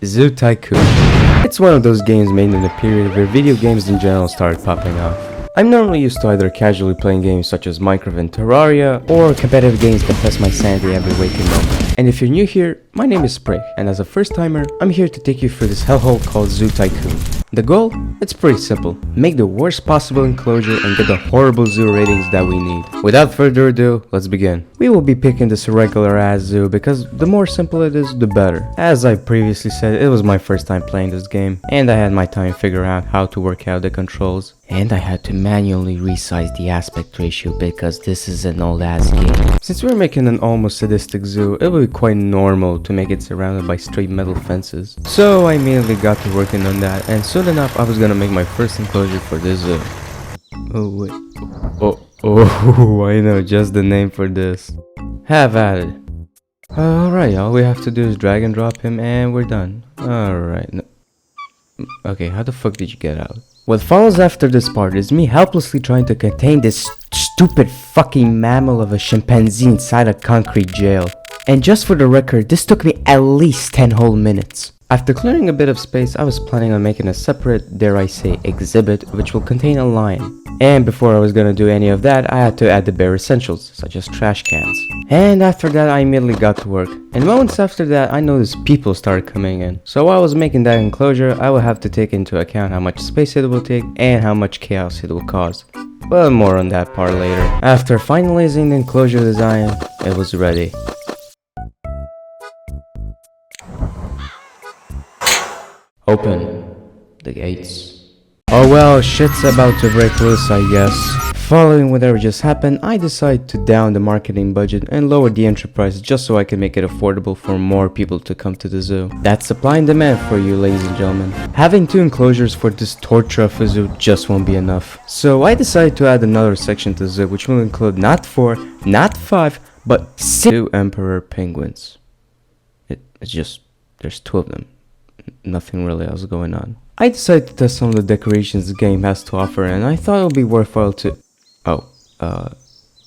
Zoo Tycoon. It's one of those games made in a period where video games in general started popping off. I'm normally used to either casually playing games such as Minecraft and Terraria, or competitive games that test my sanity every waking moment. And if you're new here, my name is Sprake, and as a first timer, I'm here to take you through this hellhole called Zoo Tycoon. The goal? It's pretty simple. Make the worst possible enclosure and get the horrible zoo ratings that we need. Without further ado, let's begin. We will be picking this irregular ass zoo because the more simple it is, the better. As I previously said, it was my first time playing this game, and I had my time figuring out how to work out the controls. And I had to manually resize the aspect ratio because this is an old ass game. Since we're making an almost sadistic zoo, it would be quite normal to make it surrounded by straight metal fences. So I immediately got to working on that, and soon enough I was gonna make my first enclosure for this zoo. Oh wait. Oh, I know just the name for this. Have at it. Alright, all we have to do is drag and drop him and we're done. Alright. No. Okay, how the fuck did you get out? What follows after this part is me helplessly trying to contain this stupid fucking mammal of a chimpanzee inside a concrete jail. And just for the record, this took me at least 10 whole minutes. After clearing a bit of space, I was planning on making a separate, dare I say, exhibit which will contain a lion. And before I was gonna do any of that, I had to add the bare essentials, such as trash cans. And after that, I immediately got to work. And moments after that, I noticed people started coming in. So while I was making that enclosure, I would have to take into account how much space it will take and how much chaos it will cause. But more on that part later. After finalizing the enclosure design, it was ready. Open the gates. Oh well, shit's about to break loose, I guess. Following whatever just happened, I decided to down the marketing budget and lower the entry price just so I can make it affordable for more people to come to the zoo. That's supply and demand for you, ladies and gentlemen. Having 2 enclosures for this torture of a zoo just won't be enough. So I decided to add another section to the zoo which will include not 4, not 5, but 6 emperor penguins. It's just, there's 2 of them. Nothing really else going on. I decided to test some of the decorations the game has to offer, and I thought it would be worthwhile to...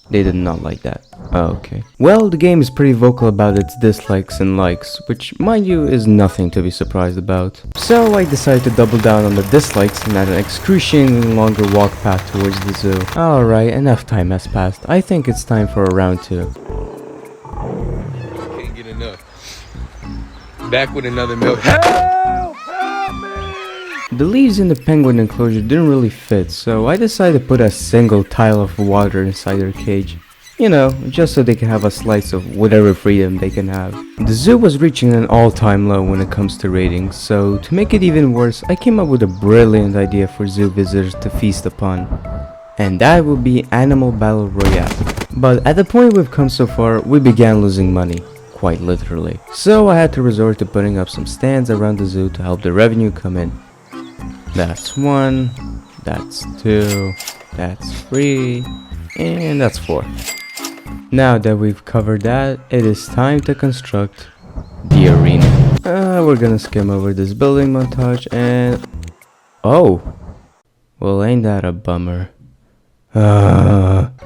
they did not like that. Okay. Well, the game is pretty vocal about its dislikes and likes, which, mind you, is nothing to be surprised about. So I decided to double down on the dislikes and add an excruciatingly longer walk path towards the zoo. Alright, enough time has passed. I think it's time for a round 2. Can't get enough. Back with another milk. Help! Help me! The leaves in the penguin enclosure didn't really fit, so I decided to put a single tile of water inside their cage. You know, just so they can have a slice of whatever freedom they can have. The zoo was reaching an all-time low when it comes to ratings, so to make it even worse, I came up with a brilliant idea for zoo visitors to feast upon. And that would be Animal Battle Royale. But at the point we've come so far, we began losing money. Quite literally. So I had to resort to putting up some stands around the zoo to help the revenue come in. That's 1, that's 2, that's 3, and that's 4. Now that we've covered that, it is time to construct the arena. We're gonna skim over this building montage and... Oh! Well, ain't that a bummer.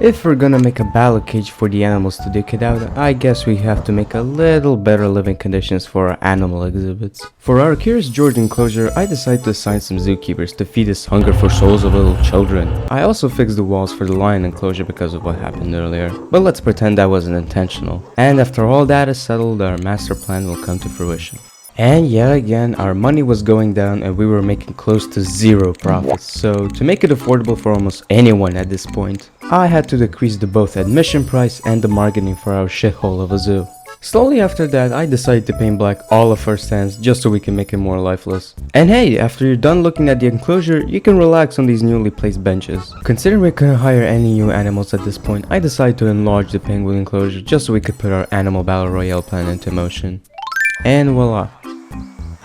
If we're gonna make a battle cage for the animals to duke it out, I guess we have to make a little better living conditions for our animal exhibits. For our Curious George enclosure, I decided to assign some zookeepers to feed this hunger for souls of little children. I also fixed the walls for the lion enclosure because of what happened earlier, but let's pretend that wasn't intentional. And after all that is settled, our master plan will come to fruition. And yet again, our money was going down and we were making close to 0 profits. So to make it affordable for almost anyone at this point, I had to decrease the both admission price and the marketing for our shithole of a zoo. Slowly after that, I decided to paint black all of our stands just so we can make it more lifeless. And hey, after you're done looking at the enclosure, you can relax on these newly placed benches. Considering we couldn't hire any new animals at this point, I decided to enlarge the penguin enclosure just so we could put our Animal Battle Royale plan into motion. And voila.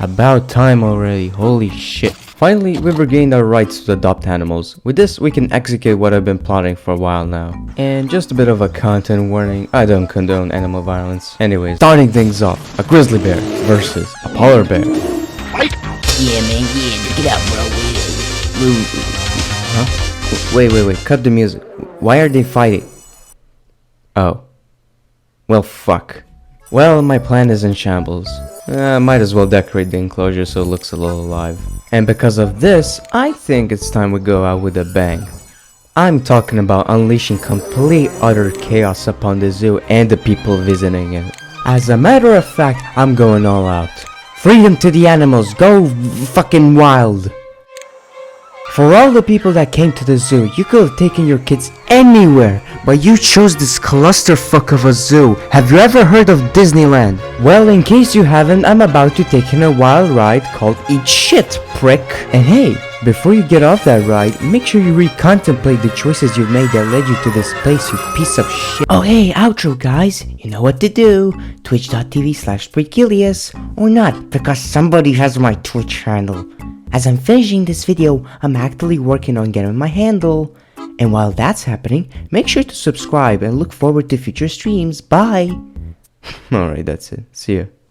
About time already, holy shit. Finally, we've regained our rights to adopt animals. With this, we can execute what I've been plotting for a while now. And just a bit of a content warning, I don't condone animal violence. Anyways, starting things off, a grizzly bear versus a polar bear. Fight! Yeah, man, yeah, check it out, bro. Huh? Wait, cut the music. Why are they fighting? Oh. Well, fuck. Well, my plant is in shambles. Might as well decorate the enclosure so it looks a little alive. And because of this, I think it's time we go out with a bang. I'm talking about unleashing complete utter chaos upon the zoo and the people visiting it. As a matter of fact, I'm going all out. Freedom to the animals, go fucking wild! For all the people that came to the zoo, you could have taken your kids anywhere, but you chose this clusterfuck of a zoo. Have you ever heard of Disneyland? Well, in case you haven't, I'm about to take in a wild ride called Eat Shit, prick. And hey, before you get off that ride, make sure you recontemplate the choices you've made that led you to this place, you piece of shit. Oh hey, outro guys, you know what to do. Twitch.tv/SprakeIlias, or not, because somebody has my Twitch handle. As I'm finishing this video, I'm actively working on getting my handle. And while that's happening, make sure to subscribe and look forward to future streams. Bye! Alright, that's it. See ya.